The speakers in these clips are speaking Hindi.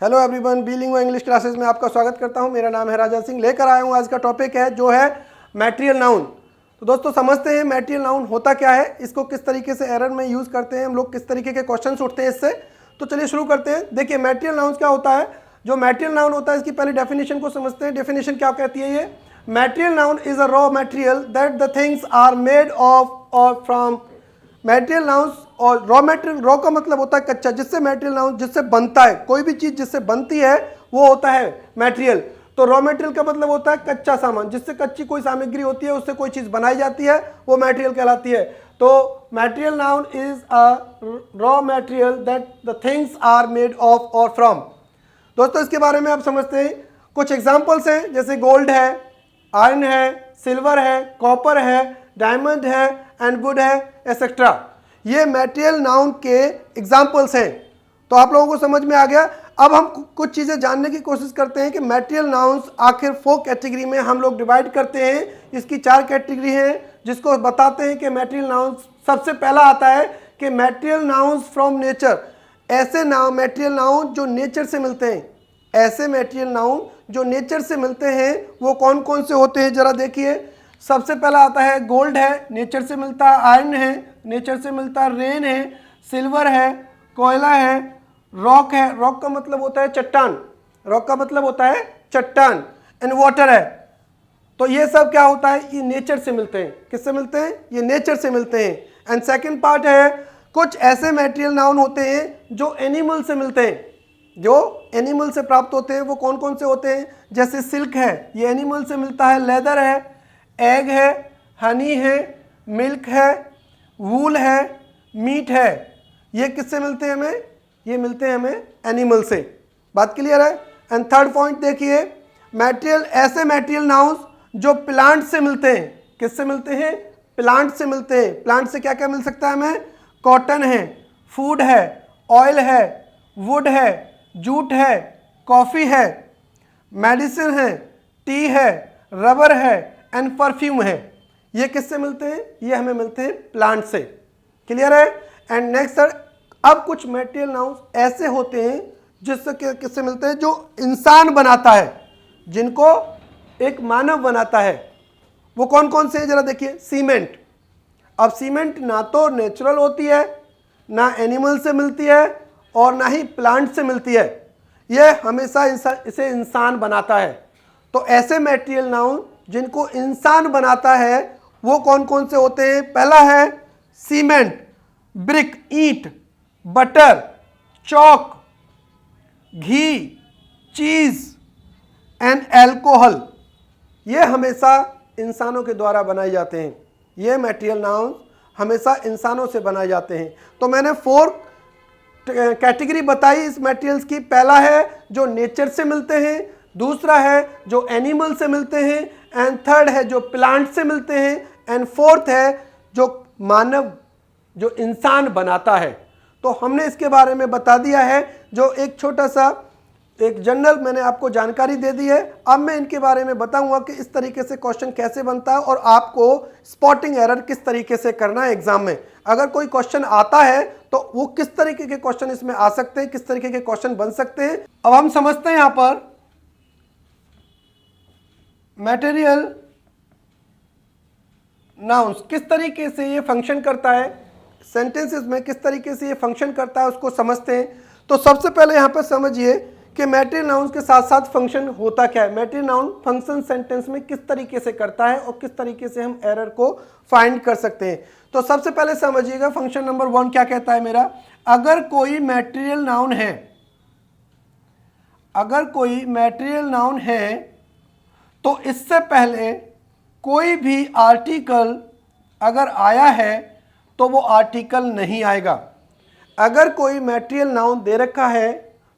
हेलो एवरीवन, बिलिंगुअल इंग्लिश क्लासेस में आपका स्वागत करता हूं। मेरा नाम है राजा सिंह। लेकर आया हूं आज का टॉपिक है जो है मैटेरियल नाउन। तो दोस्तों समझते हैं मैटेरियल नाउन होता क्या है, इसको किस तरीके से एरर में यूज़ करते हैं हम लोग, किस तरीके के क्वेश्चंस उठते हैं इससे। तो चलिए शुरू करते हैं। देखिए मैटेरियल नाउन क्या होता है। जो मैटेरियल नाउन होता है इसकी पहले डेफिनेशन को समझते हैं। डेफिनेशन क्या कहती है ये? Material noun is a raw material that the things are made of और फ्रॉम। मैटेरियल नाउन और रॉ मटेरियल, रॉ का मतलब होता है कच्चा, जिससे मैटेरियल नाउन जिससे बनता है, कोई भी चीज जिससे बनती है वो होता है मैटेरियल। तो रॉ मटेरियल का मतलब होता है कच्चा सामान, जिससे कच्ची कोई सामग्री होती है, उससे कोई चीज बनाई जाती है, वो मैटेरियल कहलाती है। तो material noun is a raw material that the things are made of और फ्रॉम। दोस्तों इसके बारे में आप समझते हैं। कुछ एग्जाम्पल्स हैं, जैसे गोल्ड है, आयरन है, सिल्वर है, कॉपर है, डायमंड है एंड वुड है, एक्सेट्रा। ये मैटेरियल नाउन के एग्जाम्पल्स हैं। तो आप लोगों को समझ में आ गया। अब हम कुछ चीज़ें जानने की कोशिश करते हैं कि मैटेरियल नाउन्स आखिर 4 कैटेगरी में हम लोग डिवाइड करते हैं। इसकी 4 कैटेगरी हैं जिसको बताते हैं कि मैटेरियल नाउन्स। सबसे पहला आता है कि मैटेरियल नाउन्स फ्रॉम नेचर। ऐसे नाउन, मैटेरियल नाउन जो नेचर से मिलते हैं। ऐसे मैटेरियल नाउन जो नेचर से मिलते हैं वो कौन कौन से होते हैं जरा देखिए। सबसे पहला आता है गोल्ड है, नेचर से मिलता है। आयरन है, नेचर से मिलता है। रेन है, सिल्वर है, कोयला है, रॉक है। रॉक का मतलब होता है चट्टान। रॉक का मतलब होता है चट्टान। एंड वाटर है। तो ये सब क्या होता है? ये नेचर से मिलते हैं। किससे मिलते हैं? ये नेचर से मिलते हैं। एंड सेकंड पार्ट है, कुछ ऐसे मैटेरियल नाउन होते हैं जो एनिमल से मिलते हैं। जो एनिमल से प्राप्त होते हैं वो कौन कौन से होते हैं? जैसे सिल्क है, ये एनिमल से मिलता है। लेदर है, एग है, हनी है, मिल्क है, वूल है, मीट है। ये किससे मिलते हैं हमें? ये मिलते हैं हमें एनिमल से। बात क्लियर है? एंड थर्ड पॉइंट देखिए, मैटेरियल, ऐसे मैटेरियल नाउन्स जो प्लांट से मिलते हैं। किससे मिलते हैं? प्लांट से मिलते हैं। प्लांट से क्या क्या मिल सकता है हमें? कॉटन है, फूड है, ऑयल है, वुड है, जूट है, कॉफ़ी है, मेडिसिन है, टी है, रबर है एंड परफ्यूम है। ये किससे मिलते हैं? ये हमें मिलते हैं प्लांट से। क्लियर है? एंड नेक्स्ट सर, अब कुछ मैटेरियल नाउन्स ऐसे होते हैं जिससे किससे मिलते हैं? जो इंसान बनाता है, जिनको एक मानव बनाता है। वो कौन कौन से हैं जरा देखिए। सीमेंट। अब सीमेंट ना तो नेचुरल होती है, ना एनिमल से मिलती है और ना ही प्लांट से मिलती है। ये हमेशा इसे इंसान बनाता है। तो ऐसे मैटेरियल नाउन जिनको इंसान बनाता है वो कौन कौन से होते हैं? पहला है सीमेंट, ब्रिक, ईंट, बटर, चॉक, घी, चीज एंड एल्कोहल। ये हमेशा इंसानों के द्वारा बनाए जाते हैं। ये मैटेरियल नाउन हमेशा इंसानों से बनाए जाते हैं। तो मैंने 4 कैटेगरी बताई इस मटेरियल्स की। पहला है जो नेचर से मिलते हैं, दूसरा है जो एनिमल से मिलते हैं, एंड थर्ड है जो प्लांट से मिलते हैं, एंड फोर्थ है जो मानव, जो इंसान बनाता है। तो हमने इसके बारे में बता दिया है। जो एक छोटा सा एक जनरल मैंने आपको जानकारी दे दी है। अब मैं इनके बारे में बताऊंगा कि इस तरीके से क्वेश्चन कैसे बनता है और आपको स्पॉटिंग एरर किस तरीके से करना है एग्जाम में। अगर कोई क्वेश्चन आता है तो वो किस तरीके के क्वेश्चन इसमें आ सकते हैं, किस तरीके के क्वेश्चन बन सकते हैं। अब हम समझते हैं यहां पर मैटेरियल नाउन्स किस तरीके से ये फंक्शन करता है, सेंटेंसेस में किस तरीके से ये फंक्शन करता है उसको समझते हैं। तो सबसे पहले यहां पर समझिए कि मैटेरियल नाउन्स के साथ साथ फंक्शन होता क्या है। मैटेरियल नाउन फंक्शन सेंटेंस में किस तरीके से करता है और किस तरीके से हम एरर को फाइंड कर सकते हैं। तो सबसे पहले समझिएगा फंक्शन नंबर 1 क्या कहता है मेरा। अगर कोई मैटेरियल नाउन है, अगर कोई मैटेरियल नाउन है तो इससे पहले कोई भी आर्टिकल अगर आया है तो वो आर्टिकल नहीं आएगा। अगर कोई मैटेरियल नाउन दे रखा है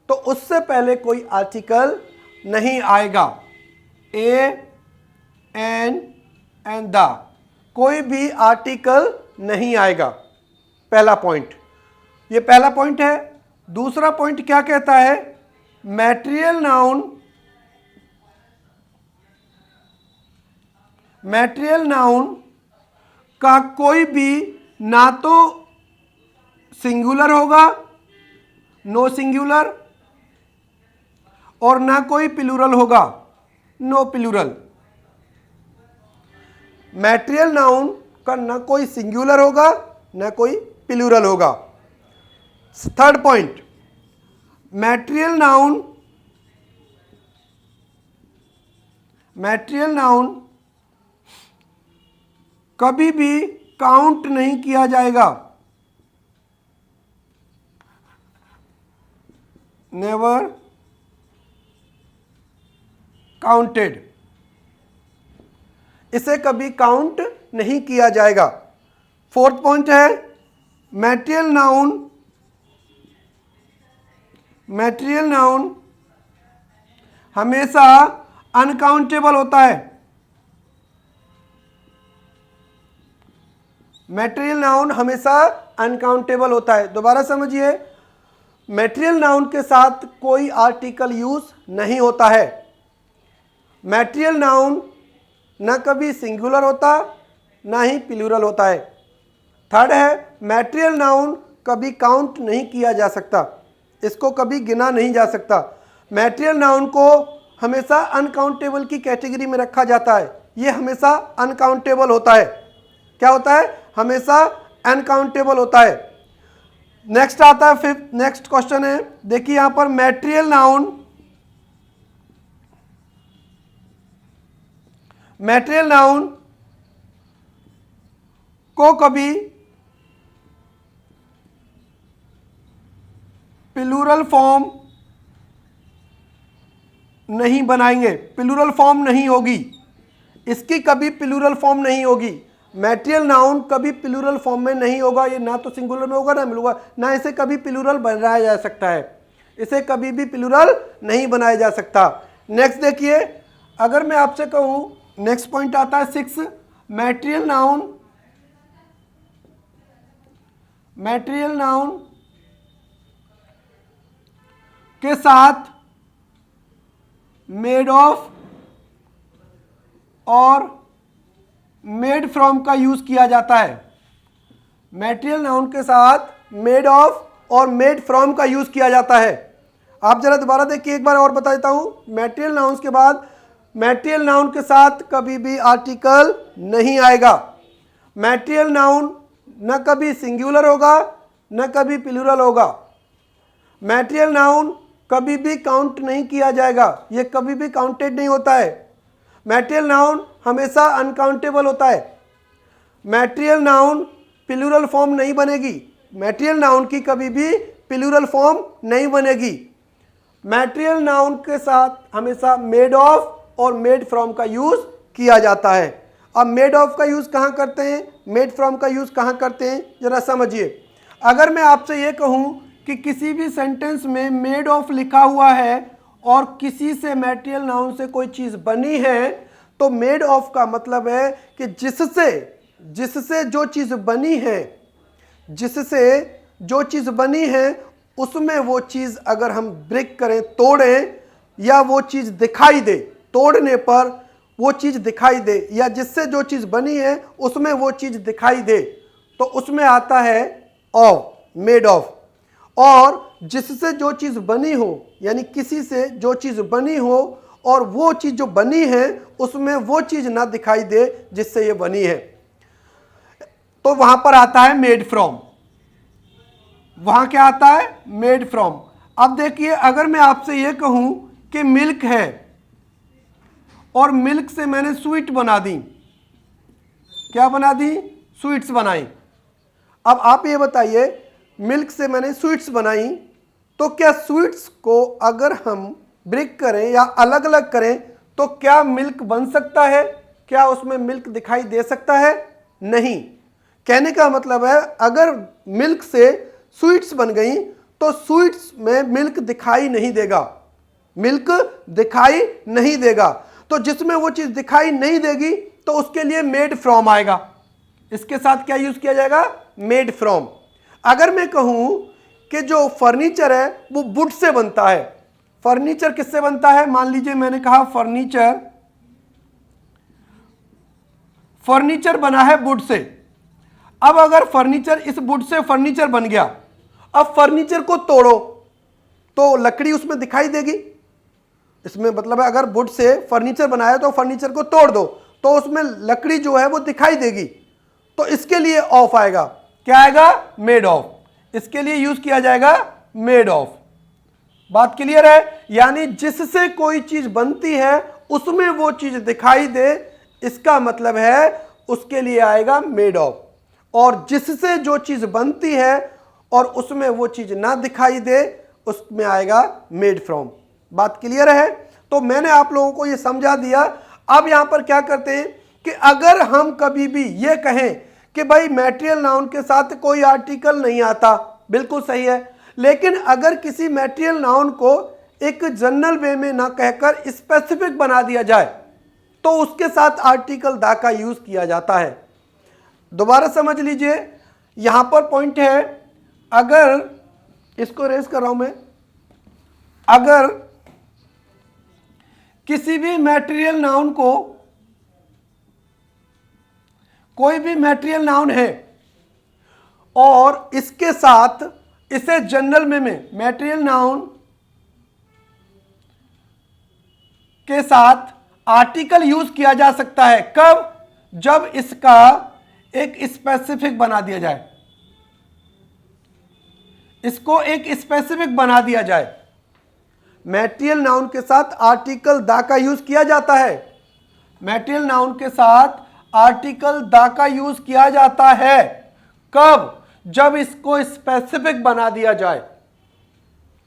तो उससे पहले कोई आर्टिकल नहीं आएगा। ए, एन एंड द, कोई भी आर्टिकल नहीं आएगा। पहला पॉइंट, ये पहला पॉइंट है। दूसरा पॉइंट क्या कहता है? मैटेरियल नाउन, मैटेरियल नाउन का कोई भी ना तो सिंगुलर होगा, नो सिंगुलर, और ना कोई प्लूरल होगा, नो प्लूरल। मैटेरियल नाउन का ना कोई सिंगुलर होगा ना कोई प्लूरल होगा। थर्ड पॉइंट, मैटेरियल नाउन कभी भी काउंट नहीं किया जाएगा, नेवर काउंटेड, इसे कभी काउंट नहीं किया जाएगा। फोर्थ पॉइंट है, मैटेरियल नाउन हमेशा अनकाउंटेबल होता है। मैटेरियल नाउन हमेशा अनकाउंटेबल होता है। दोबारा समझिए, मैटेरियल नाउन के साथ कोई आर्टिकल यूज नहीं होता है। मैटेरियल नाउन न कभी सिंगुलर होता ना ही प्लूरल होता है। थर्ड है, मैटेरियल नाउन कभी काउंट नहीं किया जा सकता, इसको कभी गिना नहीं जा सकता। मैटेरियल नाउन को हमेशा अनकाउंटेबल की कैटेगरी में रखा जाता है, ये हमेशा अनकाउंटेबल होता है। क्या होता है? हमेशा अनकाउंटेबल होता है। नेक्स्ट आता है फिफ्थ, नेक्स्ट क्वेश्चन है, देखिए यहां पर मैटेरियल नाउन को कभी प्लूरल फॉर्म नहीं बनाएंगे, प्लूरल फॉर्म नहीं होगी, इसकी कभी प्लूरल फॉर्म नहीं होगी। मैटेरियल नाउन कभी प्लूरल फॉर्म में नहीं होगा, ये ना तो सिंगुलर में होगा ना मिलूगा, ना इसे कभी प्लूरल बनाया जा सकता है, इसे कभी भी प्लूरल नहीं बनाया जा सकता। नेक्स्ट देखिए, अगर मैं आपसे कहूं, नेक्स्ट पॉइंट आता है 6, मैटेरियल नाउन के साथ मेड ऑफ और मेड फ्रॉम का यूज किया जाता है। मैटेरियल नाउन के साथ मेड ऑफ और मेड फ्रॉम का यूज किया जाता है। आप जरा दोबारा देखिए, एक बार और बता देता हूं, मैटेरियल नाउन्स के बाद मैटेरियल नाउन के साथ कभी भी आर्टिकल नहीं आएगा। मैटेरियल नाउन न कभी सिंगुलर होगा न कभी प्लूरल होगा। मैटेरियल नाउन कभी भी काउंट नहीं किया जाएगा, ये कभी भी काउंटेड नहीं होता है। मैटेरियल नाउन हमेशा अनकाउंटेबल होता है। मैटेरियल नाउन प्लूरल फॉर्म नहीं बनेगी, मैटेरियल नाउन की कभी भी प्लूरल फॉर्म नहीं बनेगी। मैटेरियल नाउन के साथ हमेशा मेड ऑफ और मेड फ्रॉम का यूज किया जाता है। अब मेड ऑफ का यूज कहाँ करते हैं, मेड फ्रॉम का यूज कहाँ करते हैं, जरा समझिए। अगर मैं आपसे ये कहूँ कि किसी भी सेंटेंस में मेड ऑफ लिखा हुआ है और किसी से मैटेरियल नाउन से कोई चीज़ बनी है, तो मेड ऑफ का मतलब है कि जिससे जो चीज़ बनी है, जिससे जो चीज़ बनी है उसमें वो चीज़ अगर हम ब्रेक करें, तोड़ें, या वो चीज़ दिखाई दे, तोड़ने पर वो चीज़ दिखाई दे, या जिससे जो चीज़ बनी है उसमें वो चीज़ दिखाई दे, तो उसमें आता है ऑफ, मेड ऑफ। और जिससे जो चीज़ बनी हो, यानी किसी से जो चीज़ बनी हो और वो चीज़ जो बनी है उसमें वो चीज़ ना दिखाई दे जिससे ये बनी है, तो वहां पर आता है मेड फ्रॉम। वहां क्या आता है? Made from. अब देखिए, अगर मैं आपसे ये कहूं कि मिल्क है और मिल्क से मैंने स्वीट बना दी, क्या बना दी? स्वीट्स बनाई। अब आप ये बताइए, मिल्क से मैंने स्वीट्स बनाई, तो क्या स्वीट्स को अगर हम ब्रेक करें या अलग अलग करें तो क्या मिल्क बन सकता है? क्या उसमें मिल्क दिखाई दे सकता है? नहीं। कहने का मतलब है, अगर मिल्क से स्वीट्स बन गई तो स्वीट्स में मिल्क दिखाई नहीं देगा, मिल्क दिखाई नहीं देगा। तो जिसमें वो चीज़ दिखाई नहीं देगी तो उसके लिए मेड फ्रॉम आएगा। इसके साथ क्या यूज किया जाएगा? Made from. अगर मैं कहूं कि जो फर्नीचर है वो वुड से बनता है, फर्नीचर किससे बनता है? मान लीजिए मैंने कहा फर्नीचर बना है वुड से। अब अगर फर्नीचर, इस वुड से फर्नीचर बन गया, अब फर्नीचर को तोड़ो तो लकड़ी उसमें दिखाई देगी? इसमें मतलब है अगर वुड से फर्नीचर बनाया तो फर्नीचर को तोड़ दो तो उसमें लकड़ी जो है वो दिखाई देगी, तो इसके लिए ऑफ आएगा। क्या आएगा? Made of. इसके लिए यूज किया जाएगा मेड ऑफ। बात क्लियर है? यानी जिससे कोई चीज बनती है उसमें वो चीज दिखाई दे, इसका मतलब है उसके लिए आएगा मेड ऑफ। और जिससे जो चीज बनती है और उसमें वो चीज ना दिखाई दे, उसमें आएगा मेड फ्रॉम। बात क्लियर है? तो मैंने आप लोगों को ये समझा दिया। अब यहां पर क्या करते हैं कि अगर हम कभी भी ये कहें कि भाई मैटेरियल नाउन के साथ कोई आर्टिकल नहीं आता, बिल्कुल सही है, लेकिन अगर किसी मैटेरियल नाउन को एक जनरल वे में ना कहकर स्पेसिफिक बना दिया जाए तो उसके साथ आर्टिकल दा का यूज किया जाता है। दोबारा समझ लीजिए, यहां पर पॉइंट है, अगर इसको रेस कर रहा हूं मैं, अगर किसी भी मैटेरियल नाउन को, कोई भी मैटेरियल नाउन है और इसके साथ इसे जनरल में मैटेरियल नाउन के साथ आर्टिकल यूज किया जा सकता है। कब? जब इसका एक स्पेसिफिक बना दिया जाए, इसको एक स्पेसिफिक बना दिया जाए। मैटेरियल नाउन के साथ आर्टिकल दा का यूज किया जाता है। मैटेरियल नाउन के साथ आर्टिकल दा का यूज किया जाता है। कब? जब इसको स्पेसिफिक बना दिया जाए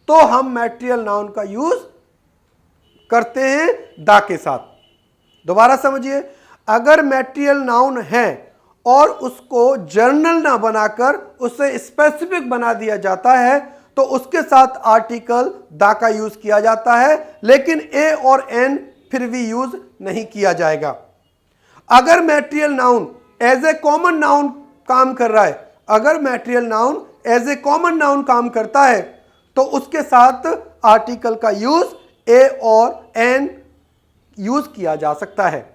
तो हम मैटेरियल नाउन का यूज करते हैं दा के साथ। दोबारा समझिए, अगर मैटेरियल नाउन है और उसको जर्नल ना बनाकर उसे स्पेसिफिक बना दिया जाता है तो उसके साथ आर्टिकल दा का यूज किया जाता है, लेकिन ए और एन फिर भी यूज नहीं किया जाएगा। अगर material noun as a common noun काम कर रहा है, अगर material noun as a common noun काम करता है तो उसके साथ आर्टिकल का यूज ए और एन यूज किया जा सकता है।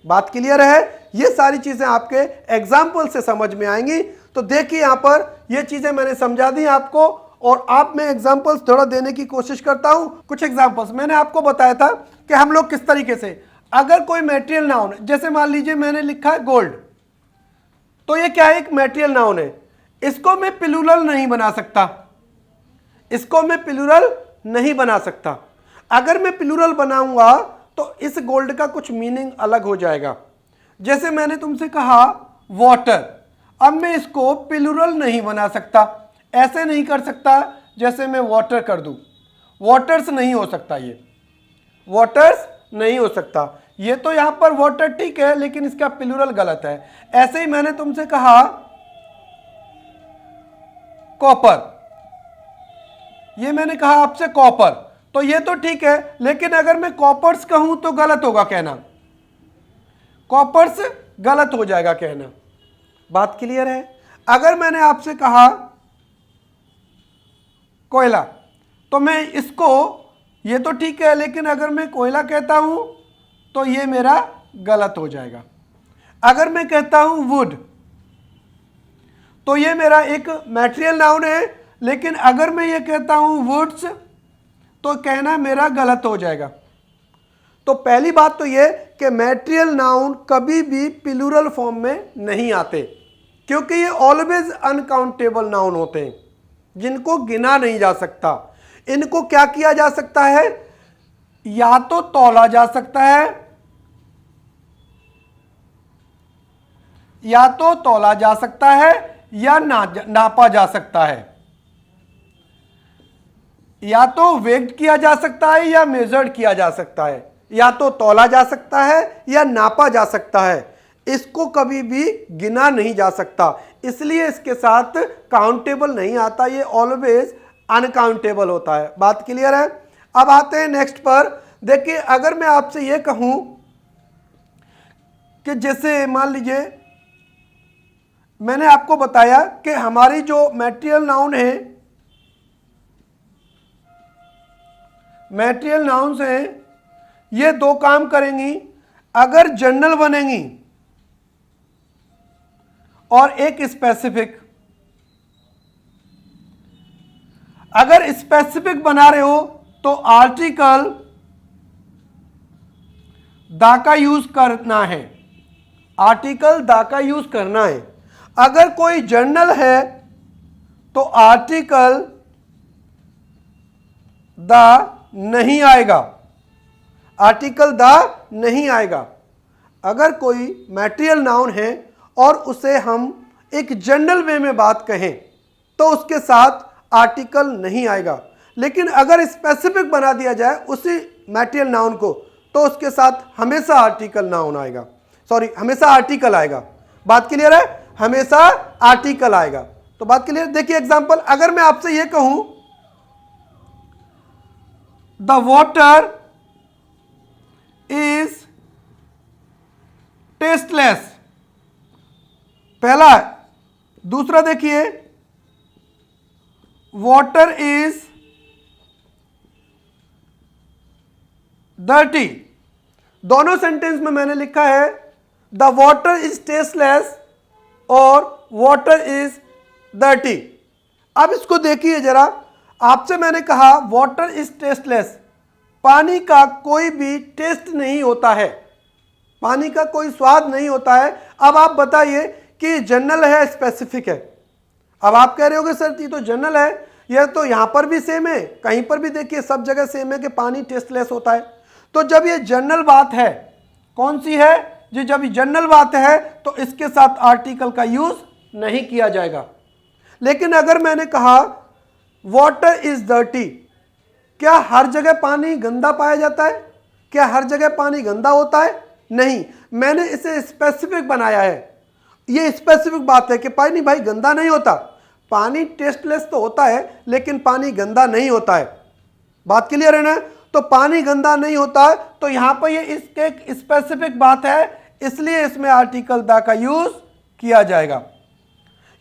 बात क्लियर है? ये सारी चीजें आपके एग्जाम्पल से समझ में आएंगी। तो देखिए यहां पर ये चीजें मैंने समझा दी आपको, और आप में एग्जाम्पल्स थोड़ा देने की कोशिश करता हूं। कुछ एग्जाम्पल्स मैंने आपको बताया था कि हम लोग किस तरीके से, अगर कोई मैटेरियल नाउन, जैसे मान लीजिए मैंने लिखा है गोल्ड, तो ये क्या है? एक मैटेरियल नाउन है। इसको मैं प्लूरल नहीं बना सकता, इसको मैं प्लूरल नहीं बना सकता। अगर मैं प्लूरल बनाऊंगा तो इस गोल्ड का कुछ मीनिंग अलग हो जाएगा। जैसे मैंने तुमसे कहा वाटर, अब मैं इसको प्लूरल नहीं बना सकता, ऐसे नहीं कर सकता जैसे मैं वाटर कर दूं, वाटर्स नहीं हो सकता, ये वाटर्स नहीं हो सकता। ये तो यहां पर वाटर ठीक है, लेकिन इसका प्लूरल गलत है। ऐसे ही मैंने तुमसे कहा कॉपर, ये मैंने कहा आपसे कॉपर, तो ये तो ठीक है, लेकिन अगर मैं कॉपर्स कहूं तो गलत होगा कहना, कॉपर्स गलत हो जाएगा कहना। बात क्लियर है? अगर मैंने आपसे कहा कोयला, तो मैं इसको, ये तो ठीक है, लेकिन अगर मैं कोयला कहता हूं तो ये मेरा गलत हो जाएगा। अगर मैं कहता हूं वुड, तो ये मेरा एक मैटेरियल नाउन है, लेकिन अगर मैं ये कहता हूं वुड्स तो कहना मेरा गलत हो जाएगा। तो पहली बात तो ये कि मैटेरियल नाउन कभी भी प्लूरल फॉर्म में नहीं आते, क्योंकि ये ऑलवेज अनकाउंटेबल नाउन होते हैं जिनको गिना नहीं जा सकता। इनको क्या किया जा सकता है? या तो तौला जा सकता है, या तो तौला जा सकता है, या नापा जा सकता है, या तो वेट किया जा सकता है या मेजर्ड किया जा सकता है, या तो तौला जा सकता है या नापा जा सकता है। इसको कभी भी गिना नहीं जा सकता, इसलिए इसके साथ काउंटेबल नहीं आता, ये ऑलवेज अनकाउंटेबल होता है। बात क्लियर है? अब आते हैं नेक्स्ट पर। देखिए, अगर मैं आपसे ये कहूं कि जैसे मान लीजिए मैंने आपको बताया कि हमारी जो मैटेरियल नाउन है, मैटेरियल नाउन्स हैं, ये दो काम करेंगी। अगर जनरल बनेंगी और एक स्पेसिफिक, अगर स्पेसिफिक बना रहे हो तो आर्टिकल द का यूज करना है, आर्टिकल द का यूज करना है। अगर कोई जर्नल है तो आर्टिकल द नहीं आएगा, आर्टिकल द नहीं आएगा। अगर कोई मैटेरियल नाउन है और उसे हम एक जनरल वे में बात कहें तो उसके साथ आर्टिकल नहीं आएगा, लेकिन अगर स्पेसिफिक बना दिया जाए उसी मैटेरियल नाउन को तो उसके साथ हमेशा आर्टिकल नाउन आएगा, सॉरी हमेशा आर्टिकल आएगा। बात क्लियर है? हमेशा आर्टिकल आएगा। तो बात क्लियर? देखिए एग्जांपल, अगर मैं आपसे यह कहूं द वाटर इज टेस्टलेस, पहला है। दूसरा देखिए वाटर इज डर्टी। दोनों सेंटेंस में मैंने लिखा है द वाटर इज टेस्टलेस और वाटर इज डर्टी। अब इसको देखिए जरा, आपसे मैंने कहा वाटर इज टेस्टलेस, पानी का कोई भी टेस्ट नहीं होता है, पानी का कोई स्वाद नहीं होता है। अब आप बताइए कि जनरल है स्पेसिफिक है? अब आप कह रहे होगे सर ये तो जनरल है, यह तो यहां पर भी सेम है, कहीं पर भी देखिए सब जगह सेम है कि पानी टेस्टलेस होता है। तो जब ये जनरल बात है, कौन सी है जी? जब ये जनरल बात है तो इसके साथ आर्टिकल का यूज नहीं किया जाएगा। लेकिन अगर मैंने कहा वाटर इज डर्टी, क्या हर जगह पानी गंदा पाया जाता है? क्या हर जगह पानी गंदा होता है? नहीं, मैंने इसे स्पेसिफिक बनाया है। ये स्पेसिफिक बात है कि पानी भाई गंदा नहीं होता, पानी टेस्टलेस तो होता है लेकिन पानी गंदा नहीं होता है। बात क्लियर है ना? तो पानी गंदा नहीं होता है, तो यहां पर ये इसके एक स्पेसिफिक बात है, इसलिए इसमें आर्टिकल द का यूज किया जाएगा।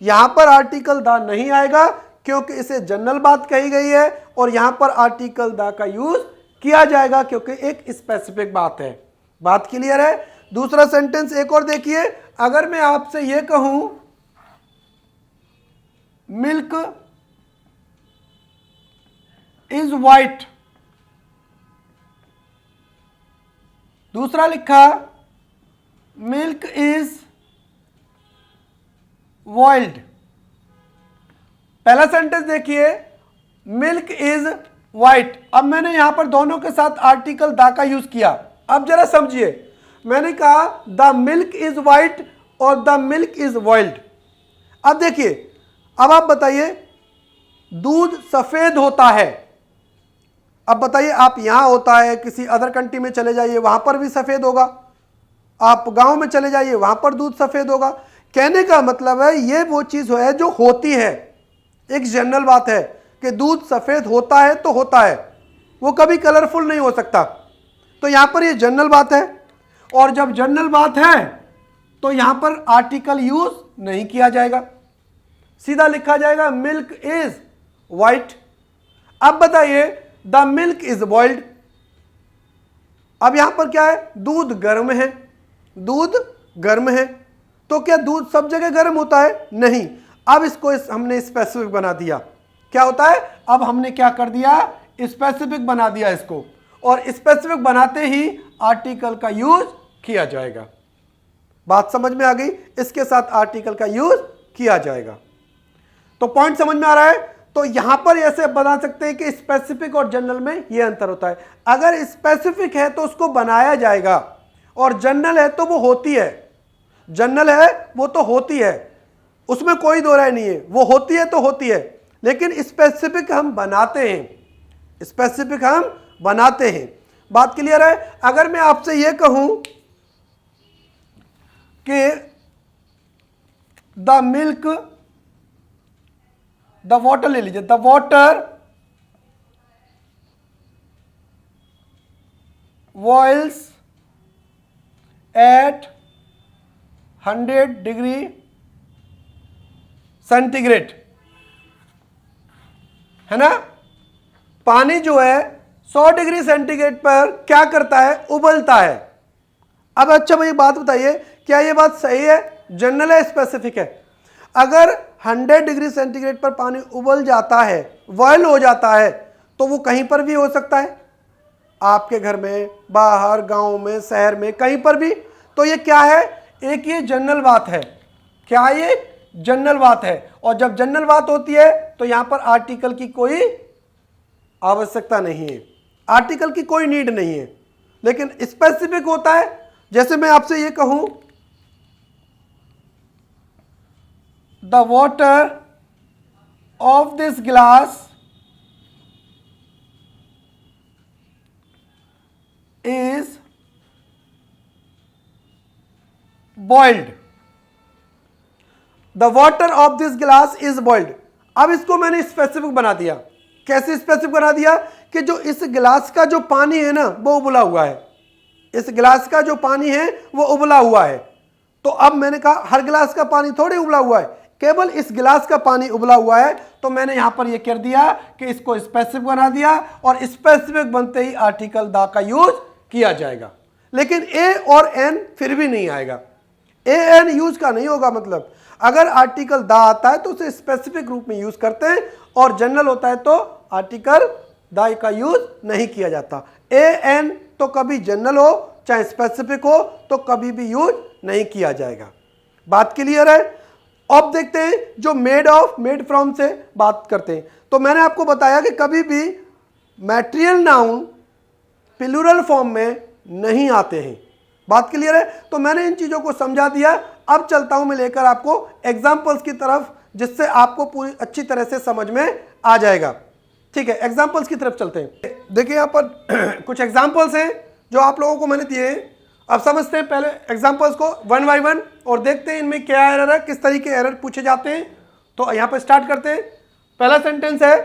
यहां पर आर्टिकल द नहीं आएगा क्योंकि इसे जनरल बात कही गई है, और यहां पर आर्टिकल द का यूज किया जाएगा क्योंकि एक स्पेसिफिक बात है। बात क्लियर है? दूसरा सेंटेंस एक और देखिए, अगर मैं आपसे यह कहूं मिल्क इज वाइट, दूसरा लिखा मिल्क इज बॉइल्ड। पहला सेंटेंस देखिए मिल्क इज वाइट, अब मैंने यहां पर दोनों के साथ आर्टिकल द का यूज किया। अब जरा समझिए, मैंने कहा द मिल्क इज वाइट और द मिल्क इज बॉइल्ड। अब देखिए, अब आप बताइए दूध सफेद होता है, अब बताइए आप यहां होता है, किसी अदर कंट्री में चले जाइए वहां पर भी सफेद होगा, आप गांव में चले जाइए वहां पर दूध सफेद होगा। कहने का मतलब है ये वो चीज है जो होती है, एक जनरल बात है कि दूध सफेद होता है तो होता है, वो कभी कलरफुल नहीं हो सकता। तो यहां पर ये जनरल बात है, और जब जनरल बात है तो यहां पर आर्टिकल यूज नहीं किया जाएगा, सीधा लिखा जाएगा मिल्क इज वाइट। अब बताइए द मिल्क इज बॉइल्ड, अब यहां पर क्या है? दूध गर्म है, दूध गर्म है, तो क्या दूध सब जगह गर्म होता है? नहीं। अब इसको हमने स्पेसिफिक बना दिया, क्या होता है? अब हमने क्या कर दिया? स्पेसिफिक बना दिया इसको, और स्पेसिफिक बनाते ही आर्टिकल का यूज किया जाएगा। बात समझ में आ गई? इसके साथ आर्टिकल का यूज किया जाएगा। तो पॉइंट समझ में आ रहा है? तो यहां पर ऐसे बना सकते हैं कि स्पेसिफिक और जनरल में यह अंतर होता है। अगर स्पेसिफिक है तो उसको बनाया जाएगा, और जनरल है तो वो होती है, जनरल है वो तो होती है, उसमें कोई दो राय नहीं है, वो होती है तो होती है। लेकिन स्पेसिफिक हम बनाते हैं, स्पेसिफिक हम बनाते हैं। बात क्लियर है? अगर मैं आपसे यह कहूं कि द मिल्क, द वाटर ले लीजिए, the water boils at 100 degree centigrade, है ना? पानी जो है 100 डिग्री सेंटीग्रेड पर क्या करता है? उबलता है। अब अच्छा भाई बात बताइए, क्या ये बात सही है? जनरल है स्पेसिफिक है? अगर 100 डिग्री सेंटीग्रेड पर पानी उबल जाता है, बॉयल हो जाता है, तो वो कहीं पर भी हो सकता है, आपके घर में, बाहर, गांव में, शहर में, कहीं पर भी। तो ये क्या है, एक ये जनरल बात है। क्या है ये, जनरल बात है। और जब जनरल बात होती है तो यहां पर आर्टिकल की कोई आवश्यकता नहीं है, आर्टिकल की कोई नीड नहीं है। लेकिन स्पेसिफिक होता है, जैसे मैं आपसे ये कहूं the water of this glass is boiled, the water of this glass is boiled. अब इसको मैंने स्पेसिफिक बना दिया। कैसे स्पेसिफिक बना दिया कि जो इस गिलास का जो पानी है ना वो उबला हुआ है, इस गिलास का जो पानी है वो उबला हुआ है। तो अब मैंने कहा हर गिलास का पानी थोड़ी उबला हुआ है, केवल इस गिलास का पानी उबला हुआ है। तो मैंने यहां पर ये कर दिया कि इसको स्पेसिफिक बना दिया, और स्पेसिफिक बनते ही आर्टिकल द का यूज किया जाएगा। लेकिन ए और एन फिर भी नहीं आएगा, ए एन यूज का नहीं होगा। मतलब अगर आर्टिकल द आता है तो उसे स्पेसिफिक रूप में यूज करते हैं, और जनरल होता है तो आर्टिकल द का यूज नहीं किया जाता। ए एन तो कभी जनरल हो चाहे स्पेसिफिक हो तो कभी भी यूज नहीं किया जाएगा। बात क्लियर है। अब देखते हैं जो मेड ऑफ, मेड फ्रॉम से बात करते हैं। तो मैंने आपको बताया कि कभी भी मैटेरियल नाउन प्लूरल फॉर्म में नहीं आते हैं। बात क्लियर है। तो मैंने इन चीजों को समझा दिया। अब चलता हूं मैं लेकर आपको एग्जाम्पल्स की तरफ, जिससे आपको पूरी अच्छी तरह से समझ में आ जाएगा। ठीक है, एग्जाम्पल्स की तरफ चलते हैं। देखिए यहां पर कुछ एग्जाम्पल्स हैं जो आप लोगों को मैंने दिए हैं। अब समझते हैं पहले एग्जाम्पल्स को वन बाय वन, और देखते हैं इनमें क्या एरर है, किस तरीके एरर पूछे जाते हैं। तो यहां पर स्टार्ट करते हैं। पहला सेंटेंस है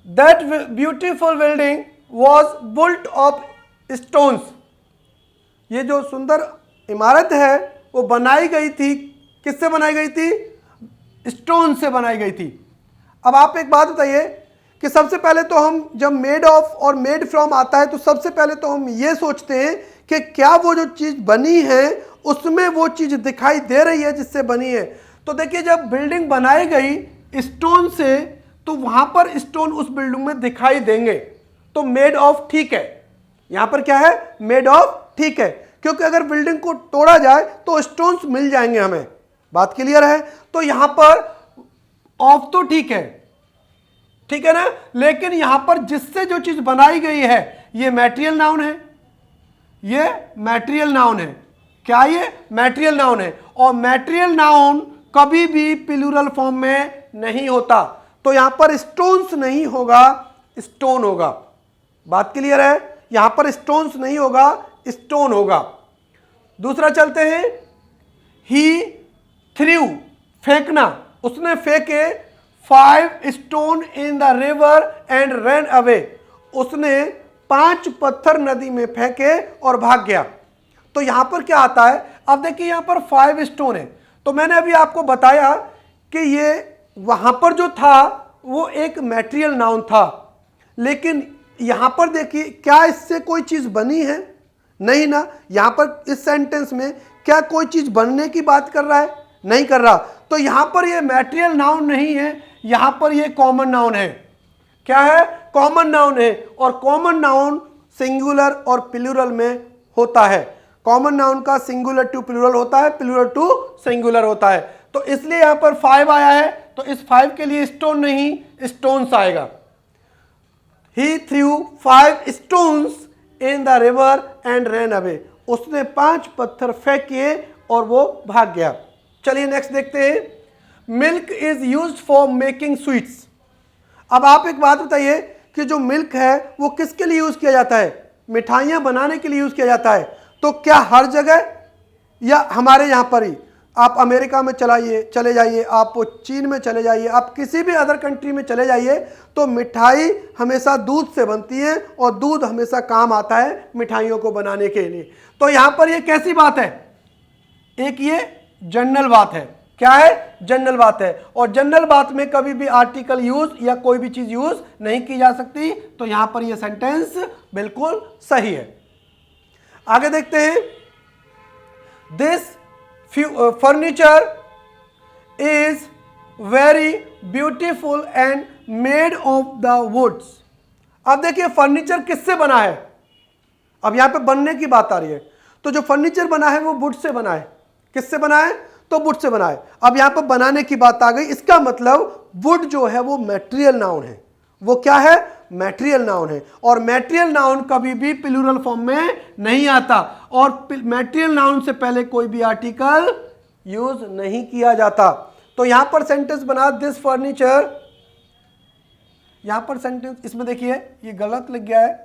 that beautiful building was built of stones. ये जो सुंदर इमारत है वो बनाई गई थी, किससे बनाई गई थी, स्टोन से बनाई गई थी। अब आप एक बात बताइए कि सबसे पहले तो हम जब मेड ऑफ और मेड फ्रॉम आता है तो सबसे पहले तो हम ये सोचते हैं कि क्या वो जो चीज़ बनी है उसमें वो चीज़ दिखाई दे रही है जिससे बनी है। तो देखिए जब बिल्डिंग बनाई गई स्टोन से तो वहां पर स्टोन उस बिल्डिंग में दिखाई देंगे, तो मेड ऑफ ठीक है। यहां पर क्या है, मेड ऑफ ठीक है, क्योंकि अगर बिल्डिंग को तोड़ा जाए तो स्टोन्स मिल जाएंगे हमें। बात क्लियर है। तो यहां पर ऑफ तो ठीक है ना। लेकिन यहां पर जिससे जो चीज बनाई गई है ये मैटेरियल नाउन है, ये मैटेरियल नाउन है। क्या ये मैटेरियल नाउन है, और मैटेरियल नाउन कभी भी प्लूरल फॉर्म में नहीं होता। तो यहां पर स्टोन्स नहीं होगा, स्टोन होगा। बात क्लियर है। यहां पर स्टोन्स नहीं होगा, स्टोन होगा। दूसरा चलते हैं, ही थ्रू, फेंकना, उसने फेंके 5 stone in the river and run away. उसने 5 पत्थर नदी में फेंके और भाग गया। तो यहां पर क्या आता है, अब देखिए यहां पर 5 स्टोन है। तो मैंने अभी आपको बताया कि ये वहां पर जो था वो एक मैटेरियल नाउन था, लेकिन यहां पर देखिए क्या इससे कोई चीज बनी है, नहीं ना। यहां पर इस सेंटेंस में क्या कोई चीज बनने की बात कर रहा है, नहीं कर रहा। तो यहां पर ये मैटेरियल नाउन नहीं है, यहां पर ये कॉमन नाउन है। क्या है, कॉमन नाउन है। और कॉमन नाउन सिंगुलर और प्लूरल में होता है। कॉमन नाउन का सिंगुलर टू प्लूरल होता है, प्लूरल टू सिंगुलर होता है। तो इसलिए यहां पर 5 आया है, तो इस 5 के लिए स्टोन नहीं, स्टोन्स आएगा। He threw 5 stones in the river and ran away. उसने 5 पत्थर फेंके और वो भाग गया। चलिए नेक्स्ट देखते हैं। Milk is used for making sweets. अब आप एक बात बताइए कि जो मिल्क है वो किसके लिए यूज किया जाता है, मिठाइयां बनाने के लिए यूज किया जाता है। तो क्या हर जगह या हमारे यहां पर ही, आप अमेरिका में चले जाइए, आप चीन में चले जाइए, आप किसी भी अदर कंट्री में चले जाइए, तो मिठाई हमेशा दूध से बनती है और दूध हमेशा काम आता है मिठाइयों को बनाने के लिए। तो यहां पर ये कैसी बात है, एक ये जनरल बात है। क्या है, जनरल बात है। और जनरल बात में कभी भी आर्टिकल यूज या कोई भी चीज यूज नहीं की जा सकती। तो यहां पर ये सेंटेंस बिल्कुल सही है। आगे देखते हैं। This furniture is very beautiful and made of the woods। अब देखिए फर्नीचर किससे बना है, अब यहां पे बनने की बात आ रही है। तो जो फर्नीचर बना है वो वुड से बना है। किससे बना है, तो वुड से बना है। अब यहां पर बनाने की बात आ गई, इसका मतलब वुड जो है वो मैटेरियल नाउन है। वो क्या है, मैटेरियल नाउन है। और मैटेरियल नाउन कभी भी प्लूरल फॉर्म में नहीं आता, और मैटेरियल नाउन से पहले कोई भी आर्टिकल यूज नहीं किया जाता। तो यहां पर सेंटेंस बना दिस फर्नीचर, यहां पर सेंटेंस, इसमें देखिए ये गलत लिख गया है,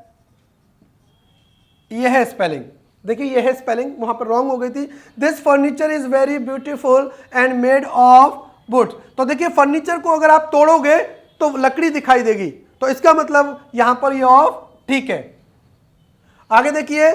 ये है स्पेलिंग, देखिए ये है स्पेलिंग, वहां पर रॉन्ग हो गई थी। This furniture is very beautiful and made of would. तो देखिए फर्नीचर को अगर आप तोड़ोगे तो लकड़ी दिखाई देगी, तो इसका मतलब यहां पर ये ऑफ ठीक है। आगे देखिए,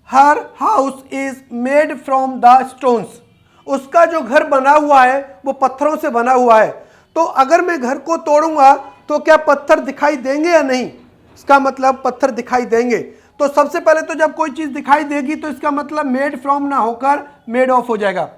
her house is made from the stones, उसका जो घर बना हुआ है वो पत्थरों से बना हुआ है। तो अगर मैं घर को तोड़ूंगा तो क्या पत्थर दिखाई देंगे या नहीं, इसका मतलब पत्थर दिखाई देंगे। तो सबसे पहले तो जब कोई चीज दिखाई देगी तो इसका मतलब मेड फ्रॉम ना होकर मेड ऑफ हो जाएगा।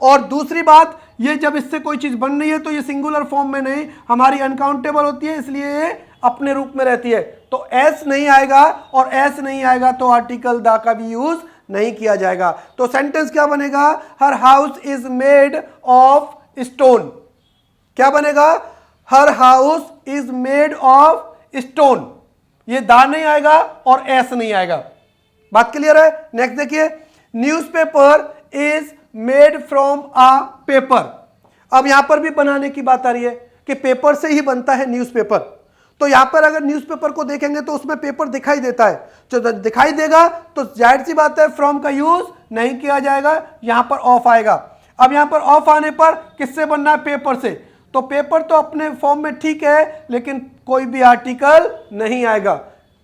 और दूसरी बात, ये जब इससे कोई चीज बन रही है तो ये सिंगुलर फॉर्म में नहीं, हमारी अनकाउंटेबल होती है, इसलिए ये अपने रूप में रहती है। तो एस नहीं आएगा, और एस नहीं आएगा तो आर्टिकल द का भी यूज नहीं किया जाएगा। तो सेंटेंस क्या बनेगा, her house is made of stone. क्या बनेगा, her house is made of stone. ये दा नहीं आएगा और एस नहीं आएगा। बात क्लियर है। नेक्स्ट देखिए, newspaper is made from a paper. अब यहां पर भी बनाने की बात आ रही है कि पेपर से ही बनता है न्यूज़पेपर। तो यहां पर अगर न्यूज़पेपर को देखेंगे तो उसमें पेपर दिखाई देता है, जो दिखाई देगा तो जाहिर सी बात है फ्रॉम का यूज नहीं किया जाएगा, यहां पर ऑफ आएगा। अब यहां पर ऑफ आने पर किससे बनना है, पेपर से। तो पेपर तो अपने फॉर्म में ठीक है, लेकिन कोई भी आर्टिकल नहीं आएगा,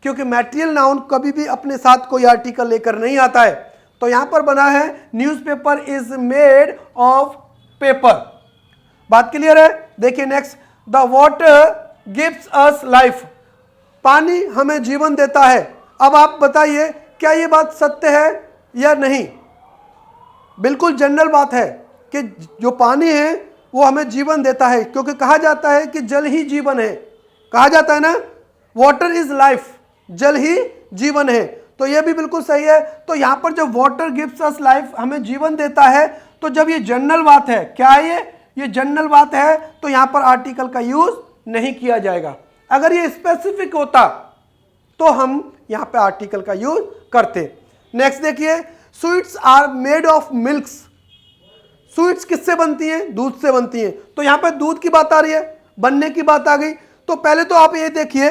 क्योंकि मैटेरियल नाउन कभी भी अपने साथ कोई आर्टिकल लेकर नहीं आता है। तो यहां पर बना है newspaper is made of paper. बात क्लियर है। देखिए next, the water gives us life, पानी हमें जीवन देता है। अब आप बताइए क्या ये बात सत्य है या नहीं। बिल्कुल जनरल बात है कि जो पानी है वो हमें जीवन देता है, क्योंकि कहा जाता है कि जल ही जीवन है। कहा जाता है ना, वाटर इज लाइफ, जल ही जीवन है। तो यह भी बिल्कुल सही है। तो यहां पर जब वाटर गिव्स अस लाइफ, हमें जीवन देता है, तो जब ये जनरल बात है, क्या है ये जनरल बात है, तो यहां पर आर्टिकल का यूज नहीं किया जाएगा। अगर ये स्पेसिफिक होता तो हम यहां पे आर्टिकल का यूज करते। नेक्स्ट देखिए, sweets are made of milks. Sweets किससे बनती हैं, दूध से बनती हैं। तो यहां पे दूध की बात आ रही है, बनने की बात आ गई। तो पहले तो आप ये देखिए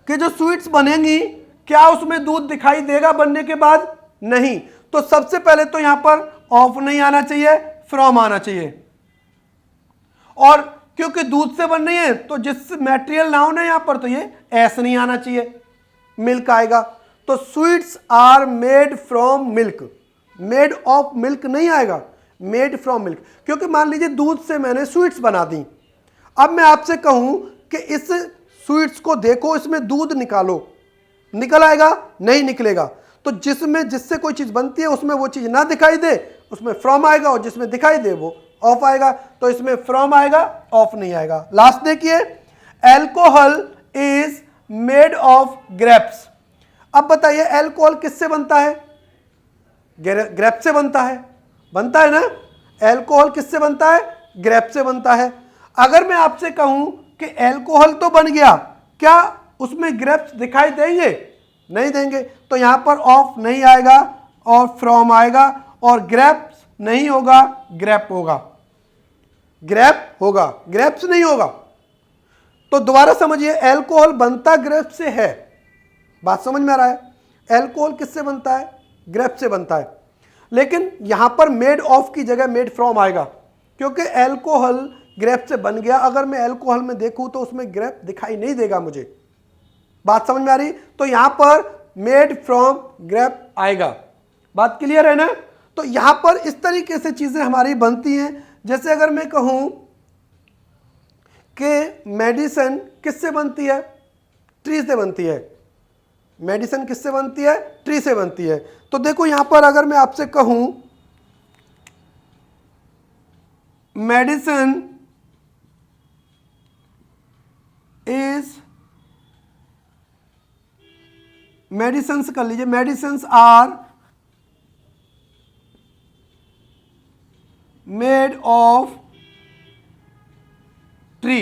कि जो स्वीट्स बनेंगी क्या उसमें दूध दिखाई देगा बनने के बाद, नहीं। तो सबसे पहले तो यहां पर ऑफ नहीं आना चाहिए, फ्रॉम आना चाहिए। और क्योंकि दूध से बन रही है तो जिस मैटेरियल नाउन है यहां पर, तो ये एस नहीं आना चाहिए, मिल्क आएगा। तो sweets are made from milk, made of milk नहीं आएगा, मेड फ्रॉम मिल्क। क्योंकि मान लीजिए दूध से मैंने स्वीट्स बना दी। अब मैं आपसे कहूं कि इस स्वीट्स को देखो, इसमें दूध निकालो, निकल आएगा, नहीं निकलेगा। तो जिससे कोई चीज बनती है उसमें वो चीज ना दिखाई दे, उसमें फ्रॉम आएगा, और जिसमें दिखाई दे वो ऑफ आएगा। तो इसमें फ्रॉम आएगा, ऑफ नहीं आएगा। लास्ट देखिए, alcohol is made of grapes. अब बताइए एल्कोहल किससे बनता है, ग्रेप से बनता है ना। एल्कोहल किससे बनता है, ग्रेप से बनता है। अगर मैं आपसे कहूं कि एल्कोहल तो बन गया, क्या उसमें ग्रेप्स दिखाई देंगे, नहीं देंगे। तो यहां पर ऑफ नहीं आएगा और फ्रॉम आएगा, और ग्रेप्स नहीं होगा, ग्रेप होगा, ग्रेप होगा, ग्रेप्स नहीं होगा। तो दोबारा समझिए, एल्कोहल बनता ग्रेप से है, बात समझ में आ रहा है। एल्कोहल किससे बनता है, ग्रेप से बनता है। लेकिन यहां पर मेड ऑफ की जगह मेड फ्रॉम आएगा, क्योंकि एल्कोहल ग्रेप से बन गया। अगर मैं एल्कोहल में देखूं तो उसमें ग्रेप दिखाई नहीं देगा मुझे, बात समझ में आ रही। तो यहां पर मेड फ्रॉम ग्रेप आएगा। बात क्लियर है ना। तो यहां पर इस तरीके से चीजें हमारी बनती हैं। जैसे अगर मैं कहूं कि मेडिसिन किससे बनती है, ट्री से बनती है। मेडिसिन किससे बनती है, ट्री से बनती है। तो देखो यहां पर अगर मैं आपसे कहूं मेडिसिन इज मेडिसिन्स कर लीजिए, medicines are made of tree,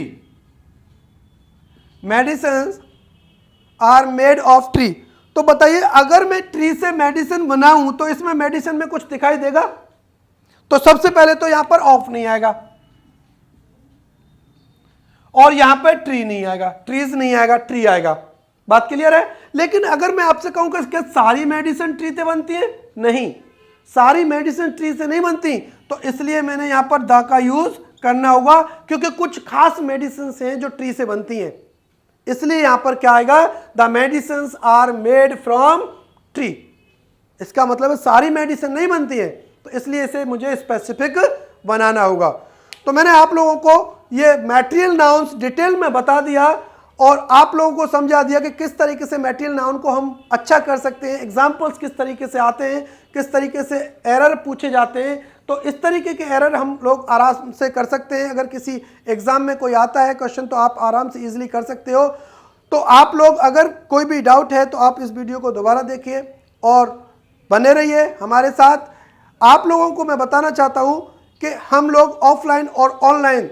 medicines are made of tree. तो बताइए अगर मैं ट्री से मेडिसिन बनाऊं तो इसमें मेडिसिन में कुछ दिखाई देगा? तो सबसे पहले तो यहां पर ऑफ नहीं आएगा और यहां पर ट्री नहीं आएगा, ट्रीज नहीं आएगा, ट्री आएगा। बात क्लियर है? लेकिन अगर मैं आपसे कहूं कि क्या सारी मेडिसिन ट्री से बनती है? नहीं, सारी मेडिसिन ट्री से नहीं बनती। तो इसलिए मैंने यहां पर द का यूज करना होगा, क्योंकि कुछ खास मेडिसिन हैं जो ट्री से बनती हैं। इसलिए यहां पर क्या आएगा? The medicines are made from tree. इसका मतलब है सारी मेडिसिन नहीं बनती है, तो इसलिए इसे मुझे स्पेसिफिक बनाना होगा। तो मैंने आप लोगों को ये मैटेरियल नाउन्स डिटेल में बता दिया और आप लोगों को समझा दिया कि किस तरीके से मैटेरियल नाउन को हम अच्छा कर सकते हैं, एग्जाम्पल्स किस तरीके से आते हैं, किस तरीके से एरर पूछे जाते हैं। तो इस तरीके के एरर हम लोग आराम से कर सकते हैं। अगर किसी एग्जाम में कोई आता है क्वेश्चन तो आप आराम से इजीली कर सकते हो। तो आप लोग अगर कोई भी डाउट है तो आप इस वीडियो को दोबारा देखिए और बने रहिए हमारे साथ। आप लोगों को मैं बताना चाहता हूं कि हम लोग ऑफलाइन और ऑनलाइन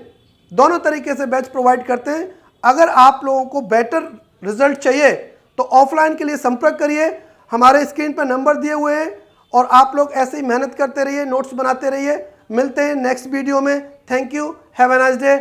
दोनों तरीके से बैच प्रोवाइड करते हैं। अगर आप लोगों को बेटर रिजल्ट चाहिए तो ऑफलाइन के लिए संपर्क करिए, हमारे स्क्रीन पर नंबर दिए हुए हैं और आप लोग ऐसे ही मेहनत करते रहिए, नोट्स बनाते रहिए। मिलते हैं नेक्स्ट वीडियो में। Thank you, have a nice day.